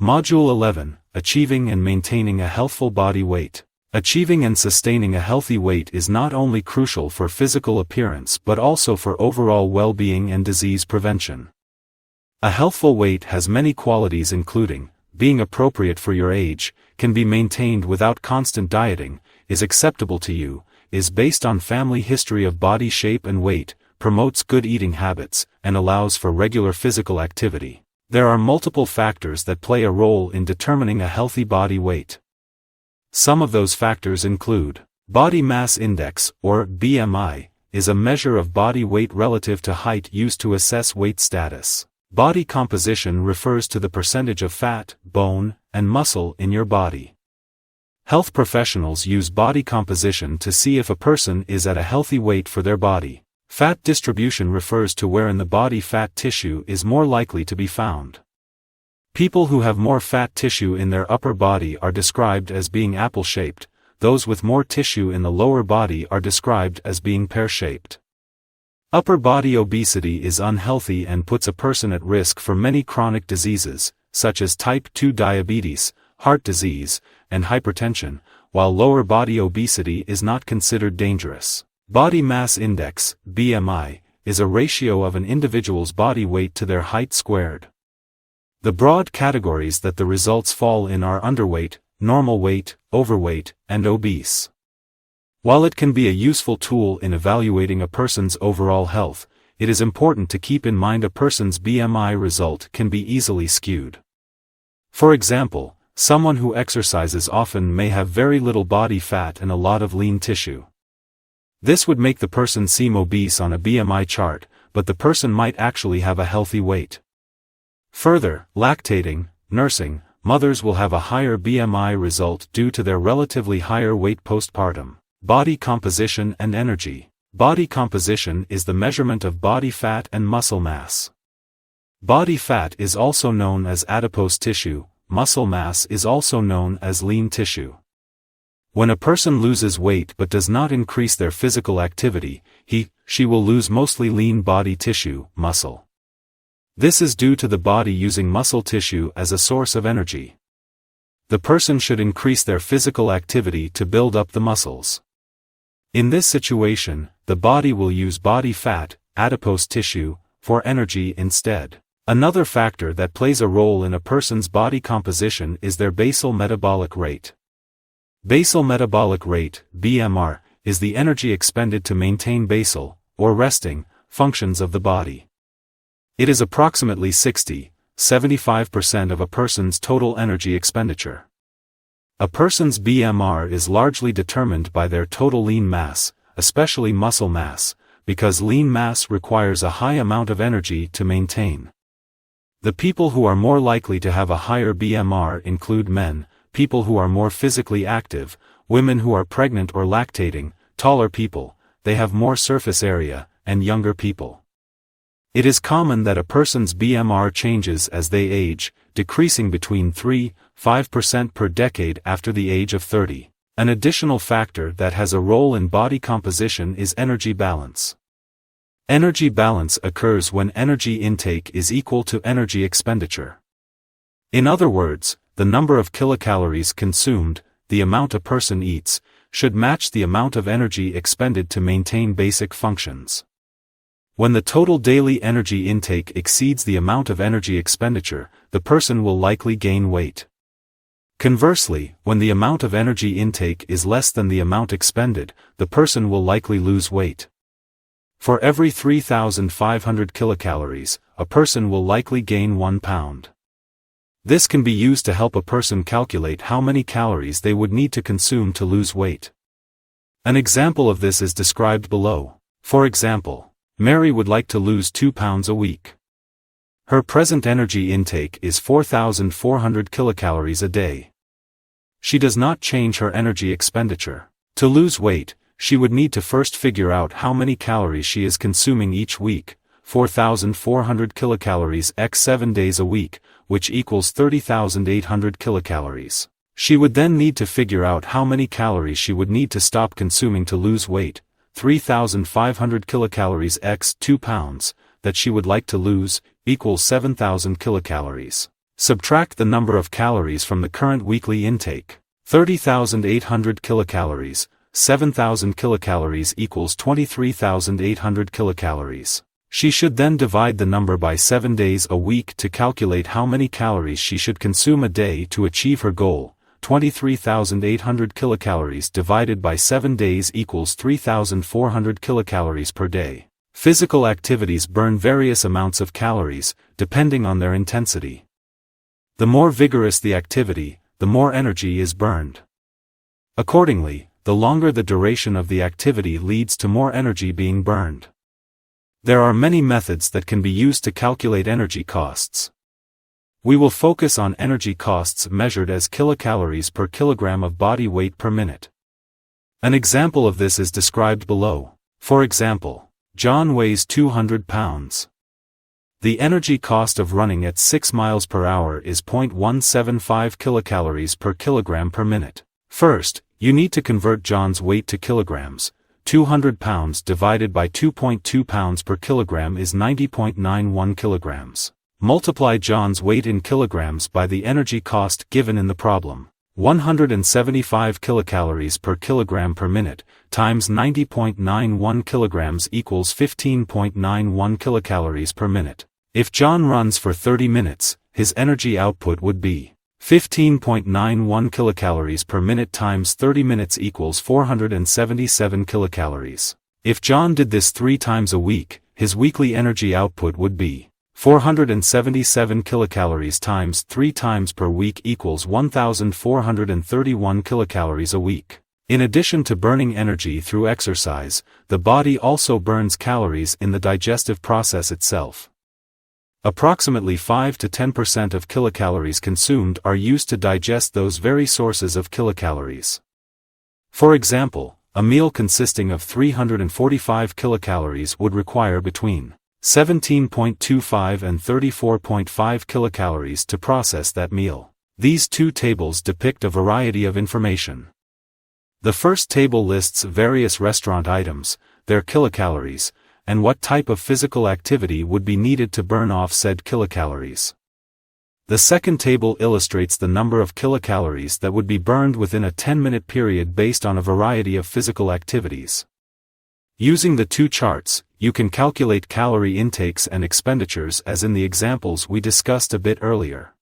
Module 11, Achieving and Maintaining a Healthful Body Weight. Achieving and sustaining a healthy weight is not only crucial for physical appearance but also for overall well-being and disease prevention. A healthful weight has many qualities including, being appropriate for your age, can be maintained without constant dieting, is acceptable to you, is based on family history of body shape and weight, promotes good eating habits, and allows for regular physical activity. There are multiple factors that play a role in determining a healthy body weight. Some of those factors include, body mass index, or BMI, is a measure of body weight relative to height used to assess weight status. Body composition refers to the percentage of fat, bone, and muscle in your body. Health professionals use body composition to see if a person is at a healthy weight for their body. Fat distribution refers to where in the body fat tissue is more likely to be found. People who have more fat tissue in their upper body are described as being apple-shaped, those with more tissue in the lower body are described as being pear-shaped. Upper body obesity is unhealthy and puts a person at risk for many chronic diseases, such as type 2 diabetes, heart disease, and hypertension, while lower body obesity is not considered dangerous. Body mass index, BMI, is a ratio of an individual's body weight to their height squared. The broad categories that the results fall in are underweight, normal weight, overweight, and obese. While it can be a useful tool in evaluating a person's overall health, it is important to keep in mind a person's BMI result can be easily skewed. For example, someone who exercises often may have very little body fat and a lot of lean tissue. This would make the person seem obese on a BMI chart, but the person might actually have a healthy weight. Further, lactating, nursing, mothers will have a higher BMI result due to their relatively higher weight postpartum. Body composition and energy. Body composition is the measurement of body fat and muscle mass. Body fat is also known as adipose tissue, muscle mass is also known as lean tissue. When a person loses weight but does not increase their physical activity, she will lose mostly lean body tissue, muscle. This is due to the body using muscle tissue as a source of energy. The person should increase their physical activity to build up the muscles. In this situation, the body will use body fat, adipose tissue, for energy instead. Another factor that plays a role in a person's body composition is their basal metabolic rate. Basal metabolic rate, BMR, is the energy expended to maintain basal, or resting, functions of the body. It is approximately 60–75% of a person's total energy expenditure. A person's BMR is largely determined by their total lean mass, especially muscle mass, because lean mass requires a high amount of energy to maintain. The people who are more likely to have a higher BMR include men, people who are more physically active, women who are pregnant or lactating, taller people, they have more surface area, and younger people. It is common that a person's BMR changes as they age, decreasing between 3–5% per decade after the age of 30. An additional factor that has a role in body composition is energy balance. Energy balance occurs when energy intake is equal to energy expenditure. In other words, the number of kilocalories consumed, the amount a person eats, should match the amount of energy expended to maintain basic functions. When the total daily energy intake exceeds the amount of energy expenditure, the person will likely gain weight. Conversely, when the amount of energy intake is less than the amount expended, the person will likely lose weight. For every 3,500 kilocalories, a person will likely gain 1 pound. This can be used to help a person calculate how many calories they would need to consume to lose weight. An example of this is described below. For example, Mary would like to lose 2 pounds a week. Her present energy intake is 4,400 kilocalories a day. She does not change her energy expenditure. To lose weight, she would need to first figure out how many calories she is consuming each week, 4,400 kilocalories x 7 days a week, which equals 30,800 kilocalories. She would then need to figure out how many calories she would need to stop consuming to lose weight, 3,500 kilocalories x 2 pounds, that she would like to lose, equals 7,000 kilocalories. Subtract the number of calories from the current weekly intake. 30,800 kilocalories, 7,000 kilocalories equals 23,800 kilocalories. She should then divide the number by 7 days a week to calculate how many calories she should consume a day to achieve her goal. 23,800 kilocalories divided by 7 days equals 3,400 kilocalories per day. Physical activities burn various amounts of calories, depending on their intensity. The more vigorous the activity, the more energy is burned. Accordingly, the longer the duration of the activity leads to more energy being burned. There are many methods that can be used to calculate energy costs. We will focus on energy costs measured as kilocalories per kilogram of body weight per minute. An example of this is described below. For example, John weighs 200 pounds. The energy cost of running at 6 miles per hour is 0.175 kilocalories per kilogram per minute. First, you need to convert John's weight to kilograms. 200 pounds divided by 2.2 pounds per kilogram is 90.91 kilograms. Multiply John's weight in kilograms by the energy cost given in the problem. 175 kilocalories per kilogram per minute, times 90.91 kilograms equals 15.91 kilocalories per minute. If John runs for 30 minutes, his energy output would be 15.91 kilocalories per minute times 30 minutes equals 477 kilocalories. If John did this 3 times a week, his weekly energy output would be 477 kilocalories times 3 times per week equals 1,431 kilocalories a week. In addition to burning energy through exercise, the body also burns calories in the digestive process itself. Approximately 5 to 10% of kilocalories consumed are used to digest those very sources of kilocalories. For example, a meal consisting of 345 kilocalories would require between 17.25 and 34.5 kilocalories to process that meal. These two tables depict a variety of information. The first table lists various restaurant items, their kilocalories, and what type of physical activity would be needed to burn off said kilocalories. The second table illustrates the number of kilocalories that would be burned within a 10-minute period based on a variety of physical activities. Using the two charts, you can calculate calorie intakes and expenditures as in the examples we discussed a bit earlier.